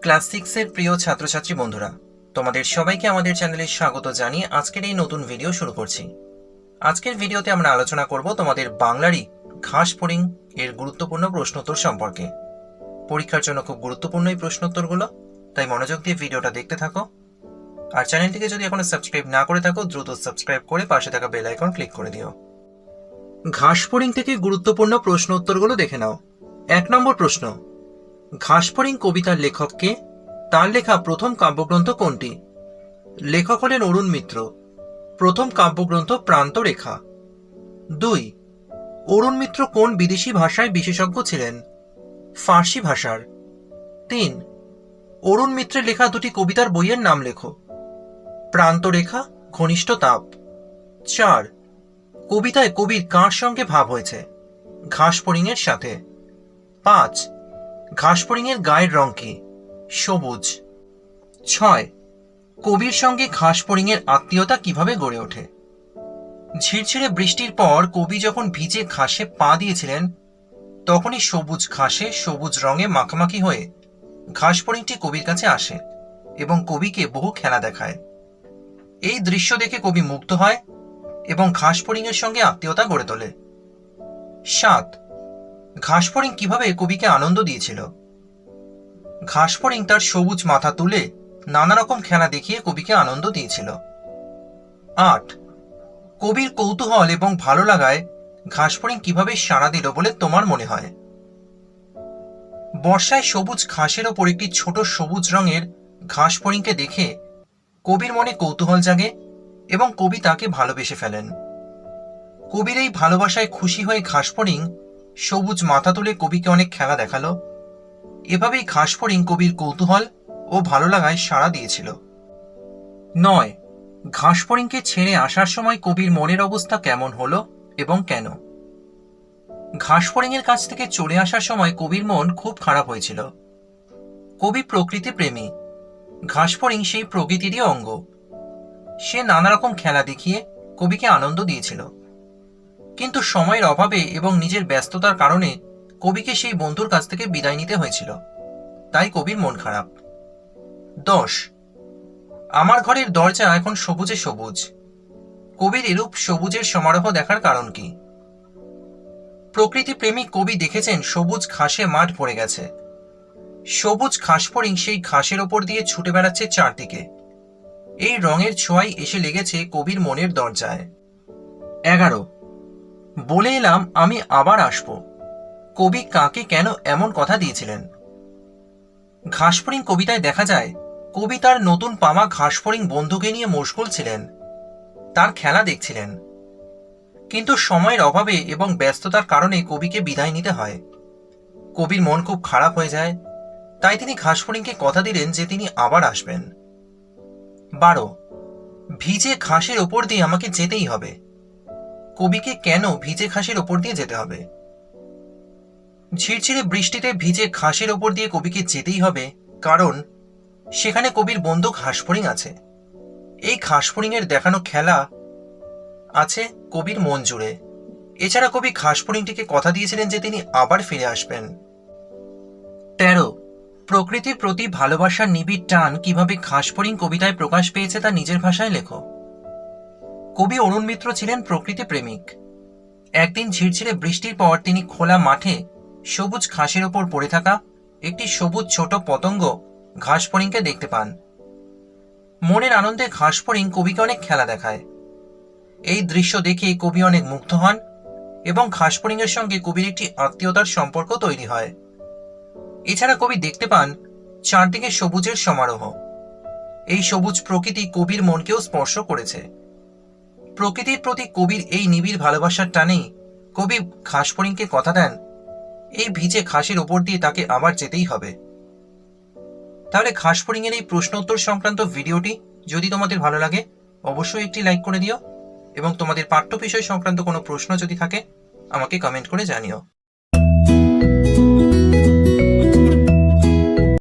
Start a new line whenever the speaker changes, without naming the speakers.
Class 6 এর প্রিয় ছাত্রছাত্রী বন্ধুরা, তোমাদের সবাইকে আমাদের চ্যানেলে স্বাগত জানিয়ে আজকের এই নতুন ভিডিও শুরু করছি। আজকের ভিডিওতে আমরা আলোচনা করব তোমাদের বাংলারই ঘাস ফড়িং এর গুরুত্বপূর্ণ প্রশ্নোত্তর সম্পর্কে। পরীক্ষার জন্য খুব গুরুত্বপূর্ণ এই প্রশ্নোত্তরগুলো, তাই মনোযোগ দিয়ে ভিডিওটা দেখতে থাকো। আর চ্যানেলটিকে যদি এখনো সাবস্ক্রাইব না করে থাকো, দ্রুত সাবস্ক্রাইব করে পাশে থাকা বেল আইকন ক্লিক করে দিও। ঘাস ফড়িং থেকে গুরুত্বপূর্ণ প্রশ্নোত্তরগুলো দেখে নাও। 1 নম্বর প্রশ্ন, ঘাস ফড়িং কবিতার লেখক কে? তার লেখা প্রথম কাব্যগ্রন্থ কোনটি? লেখক হলেন অরুণ মিত্র। প্রথম কাব্যগ্রন্থ প্রান্তরেখা। 2, অরুণ মিত্র কোন বিদেশি ভাষায় বিশেষজ্ঞ ছিলেন? ফার্সি ভাষার। 3, অরুণ মিত্রের লেখা দুটি কবিতার বইয়ের নাম লেখো। প্রান্তরেখা, ঘনিষ্ঠ তাপ। 4, কবিতায় কবির কার সঙ্গে ভাব হয়েছে? ঘাস ফড়িং এর সাথে। 5, ঘাস ফড়িং এর গায়ের রং কি? সবুজ। 6, কবির সঙ্গে ঘাস ফড়িং এর আত্মীয়তা কিভাবে গড়ে ওঠে? ঝিরঝিরে বৃষ্টির পর কবি যখন ভিজে ঘাসে পা দিয়েছিলেন, তখনই সবুজ ঘাসে সবুজ রঙে মাখামাখি হয়ে ঘাস ফড়িংটি কবির কাছে আসে এবং কবিকে বহু খেলা দেখায়। এই দৃশ্য দেখে কবি মুগ্ধ হয় এবং ঘাস ফড়িং এর সঙ্গে আত্মীয়তা গড়ে তোলে। 7, ঘাস ফড়িং কিভাবে কবিকে আনন্দ দিয়েছিল? ঘাস ফড়িং তার সবুজ মাথা তুলে নানা রকম খেলা দেখিয়ে কবিকে আনন্দ দিয়েছিল। 8, কবির কৌতূহল এবং ভালো লাগায় ঘাস ফড়িং কিভাবে সাড়া দিল বলে তোমার মনে হয়? বর্ষায় সবুজ ঘাসের ওপর একটি ছোট সবুজ রঙের ঘাস ফড়িংকে দেখে কবির মনে কৌতূহল জাগে এবং কবি তাকে ভালোবেসে ফেলেন। কবির এই ভালোবাসায় খুশি হয়ে ঘাস ফড়িং সবুজ মাথা তুলে কবিকে অনেক খেলা দেখালো। এভাবেই ঘাস ফড়িং কবির কৌতূহল ও ভালো লাগায় সাড়া দিয়েছিল। 9, ঘাস ফড়িংকে ছেড়ে আসার সময় কবির মনের অবস্থা কেমন হলো এবং কেন? ঘাস ফড়িং এর কাছ থেকে চলে আসার সময় কবির মন খুব খারাপ হয়েছিল। কবি প্রকৃতি প্রেমী। ঘাস ফড়িং সেই প্রকৃতিরই অঙ্গ। সে নানা রকম খেলা দেখিয়ে কবিকে আনন্দ দিয়েছিল, কিন্তু সময়ের অভাবে এবং নিজের ব্যস্ততার কারণে কবিকে সেই বন্ধুর কাছ থেকে বিদায় নিতে হয়েছিল, তাই কবির মন খারাপ। 10, আমার ঘরের দরজা এখন সবুজে সবুজ। কবির এরূপ সবুজের সমারোহ দেখার কারণ কি? প্রকৃতি প্রেমিক কবি দেখেছেন সবুজ ঘাসে মাঠ ভরে গেছে। সবুজ ঘাস ফড়িং সেই ঘাসের ওপর দিয়ে ছুটে বেড়াচ্ছে চারদিকে। এই রঙের ছোঁয়াই এসে লেগেছে কবির মনের দরজায়। 11, বলে এলাম আমি আবার আসব। কবি কাকে কেন এমন কথা দিয়েছিলেন? ঘাস ফড়িং কবিতায় দেখা যায় কবি তার নতুন পাওয়া ঘাস ফড়িং বন্ধুকে নিয়ে মশগুল ছিলেন, তার খেলা দেখছিলেন, কিন্তু সময়ের অভাবে এবং ব্যস্ততার কারণে কবিকে বিদায় নিতে হয়। কবির মন খুব খারাপ হয়ে যায়, তাই তিনি ঘাস ফড়িংকে কথা দিলেন যে তিনি আবার আসবেন। 12, ভিজে ঘাসের ওপর দিয়ে আমাকে যেতেই হবে। কবিকে কেন ভিজে ঘাসের ওপর দিয়ে যেতে হবে? ঝিরঝিরে বৃষ্টিতে ভিজে ঘাসের ওপর দিয়ে কবিকে যেতেই হবে কারণ সেখানে কবির বন্ধু ঘাস ফড়িং আছে। এই ঘাস ফড়িং এর দেখানো খেলা আছে কবির মন জুড়ে। এছাড়া কবি ঘাস ফড়িংটিকে কথা দিয়েছিলেন যে তিনি আবার ফিরে আসবেন। 13, প্রকৃতির প্রতি ভালোবাসার নিবিড় টান কিভাবে ঘাস ফড়িং কবিতায় প্রকাশ পেয়েছে তা নিজের ভাষায় লেখো। কবি অরুণ মিত্র ছিলেন প্রকৃতি প্রেমিক। একদিন ঝিরঝিরে বৃষ্টির পর তিনি খোলা মাঠে সবুজ ঘাসের ওপর পড়ে থাকা একটি সবুজ ছোট পতঙ্গ ঘাস ফড়িংকে দেখতে পান। মনের আনন্দে ঘাস ফড়িং কবিকে অনেক খেলা দেখায়। এই দৃশ্য দেখে কবি অনেক মুগ্ধ হন এবং ঘাস ফড়িং এর সঙ্গে কবির একটি আত্মীয়তার সম্পর্ক তৈরি হয়। এছাড়া কবি দেখতে পান চারদিকে সবুজের সমারোহ। এই সবুজ প্রকৃতি কবির মনকেও স্পর্শ করেছে। প্রকৃতির প্রতি কবির এই নিবিড় ভালোবাসার টানেই কবি ঘাস ফড়িংকে কথা দেন এই ভিজে ঘাসের ওপর দিয়ে তাকে আবার যেতেই হবে। তাহলে ঘাস ফড়িং এর এই প্রশ্নোত্তর সংক্রান্ত ভিডিওটি যদি তোমাদের ভালো লাগে অবশ্যই একটি লাইক করে দিও এবং তোমাদের পাঠ্য বিষয় সংক্রান্ত কোনো প্রশ্ন যদি থাকে আমাকে কমেন্ট করে জানিও।